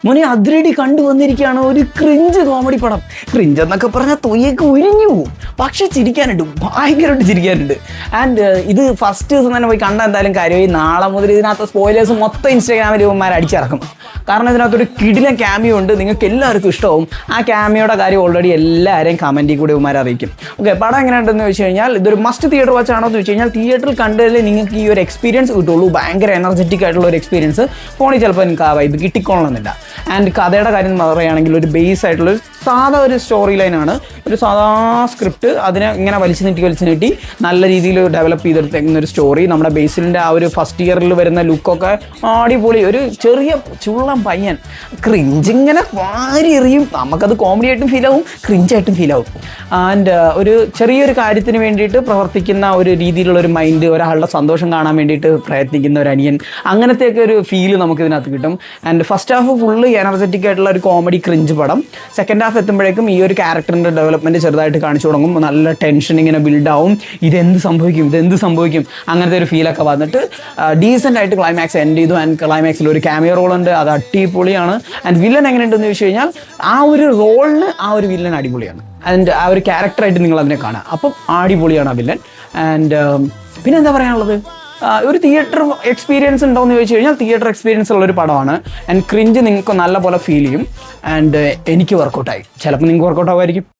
മോനെ അതിരടി കണ്ടുവന്നിരിക്കുകയാണ് ഒരു cringe comedy പടം. ക്രിഞ്ച് എന്നൊക്കെ പറഞ്ഞാൽ തൊയ്യൊക്കെ ഉരിഞ്ഞു പോവും, പക്ഷെ ചിരിക്കാനുണ്ട്, ഭയങ്കരമായിട്ട് ചിരിക്കാനുണ്ട്. ആൻഡ് ഇത് ഫസ്റ്റ് ദിവസം തന്നെ പോയി കണ്ടാൽ എന്തായാലും കാര്യമായി. നാളെ മുതൽ ഇതിനകത്ത് സ്പോയിലേഴ്സ് മൊത്തം ഇൻസ്റ്റാഗ്രാമിൽ ഇവന്മാർ അടിച്ചിറക്കും. കാരണം ഇതിനകത്തൊരു കിടിലൻ ക്യാമിയോ ഉണ്ട്, നിങ്ങൾക്ക് എല്ലാവർക്കും ഇഷ്ടമാവും. ആ ക്യാമിയോയുടെ കാര്യം ഓൾറെഡി എല്ലാവരെയും കമൻറ്റിൽ കൂടി ഇവന്മാർ അറിയിക്കും. ഓക്കെ, പടം എങ്ങനെയുണ്ടെന്ന് വെച്ച് കഴിഞ്ഞാൽ ഇതൊരു മസ്റ്റ് തിയേറ്റർ വാച്ച് ആണോ എന്ന് വെച്ച് കഴിഞ്ഞാൽ തിയേറ്ററിൽ കണ്ടതിൽ നിങ്ങൾക്ക് ഈ ഒരു എക്സ്പീരിയൻസ് കിട്ടുള്ളൂ. ഭയങ്കര എനർജറ്റിക് ആയിട്ടുള്ള ഒരു എക്സ്പീരിയൻസ്. ഫോണിൽ ചിലപ്പോൾ നിങ്ങൾക്ക് ആ വൈബ് കിട്ടിക്കൊള്ളണമെന്നില്ല. ആൻഡ് കഥയുടെ കാര്യം പറയുകയാണെങ്കിൽ ഒരു ബേസ് ആയിട്ടുള്ള സാധാ ഒരു സ്റ്റോറി ലൈനാണ്, ഒരു സാധാ സ്ക്രിപ്റ്റ്. അതിനെ ഇങ്ങനെ വലിച്ചു നീട്ടി നല്ല രീതിയിൽ ഡെവലപ്പ് ചെയ്തെടുത്തേക്കുന്ന ഒരു സ്റ്റോറി. നമ്മുടെ ബേസിലിൻ്റെ ആ ഒരു ഫസ്റ്റ് ഇയറിൽ വരുന്ന ലുക്കൊക്കെ അടിപൊളി. ഒരു ചെറിയ ചുള്ളം പയ്യൻ ക്രിഞ്ചിങ്ങനെ വാരി എറിയും. നമുക്കത് കോമഡി ആയിട്ടും ഫീൽ ആവും, ക്രിഞ്ചായിട്ടും ഫീൽ ആവും. ആൻഡ് ഒരു ചെറിയൊരു കാര്യത്തിന് വേണ്ടിയിട്ട് പ്രവർത്തിക്കുന്ന ഒരു രീതിയിലുള്ള ഒരു മൈൻഡ്, ഒരാളുടെ സന്തോഷം കാണാൻ വേണ്ടിയിട്ട് പ്രയത്നിക്കുന്ന ഒരു അനിയൻ, അങ്ങനത്തെയൊക്കെ ഒരു ഫീല് നമുക്കിതിനകത്ത് കിട്ടും. And first half full energetic ആയിട്ടുള്ള ഒരു കോമഡി ക്രിഞ്ച് പടം. സെക്കൻഡ് ഹാഫ് എത്തുമ്പോഴേക്കും ഈ ഒരു ക്യാരക്ടറിൻ്റെ ഡെവലപ്മെൻറ്റ് ചെറുതായിട്ട് കാണിച്ചു തുടങ്ങും. നല്ല ടെൻഷൻ ഇങ്ങനെ ബിൽഡാവും. ഇതെന്ത് സംഭവിക്കും അങ്ങനത്തെ ഒരു ഫീലൊക്കെ വന്നിട്ട് ഡീസൻ്റ് ആയിട്ട് ക്ലൈമാക്സ് എൻഡ് ചെയ്തു. ആൻഡ് ക്ലൈമാക്സിൽ ഒരു ക്യാമിയോ റോൾ ഉണ്ട്, അത് അടിപൊളിയാണ്. ആൻഡ് വില്ലൻ എങ്ങനെയുണ്ടെന്ന് ചോദിച്ചു കഴിഞ്ഞാൽ ആ ഒരു റോളിന് ആ ഒരു വില്ലൻ അടിപൊളിയാണ്. ആൻഡ് ആ ഒരു ക്യാരക്ടറായിട്ട് നിങ്ങൾ അതിനെ കാണാം, അപ്പം അടിപൊളിയാണ് ആ വില്ലൻ. ആൻഡ് പിന്നെ എന്താ പറയാനുള്ളത്, ഒരു തിയേറ്റർ എക്സ്പീരിയൻസ് ഉണ്ടോ എന്ന് ചോദിച്ചു കഴിഞ്ഞാൽ തിയേറ്റർ എക്സ്പീരിയൻസ് ഉള്ളൊരു പടമാണ്. ആൻഡ് ക്രിഞ്ച് നിങ്ങൾക്ക് നല്ല പോലെ ഫീൽ ചെയ്യും. ആൻഡ് എനിക്ക് വർക്കൗട്ടായി, ചിലപ്പോൾ നിങ്ങൾക്ക് വർക്കൗട്ട് ആവുമായിരിക്കും.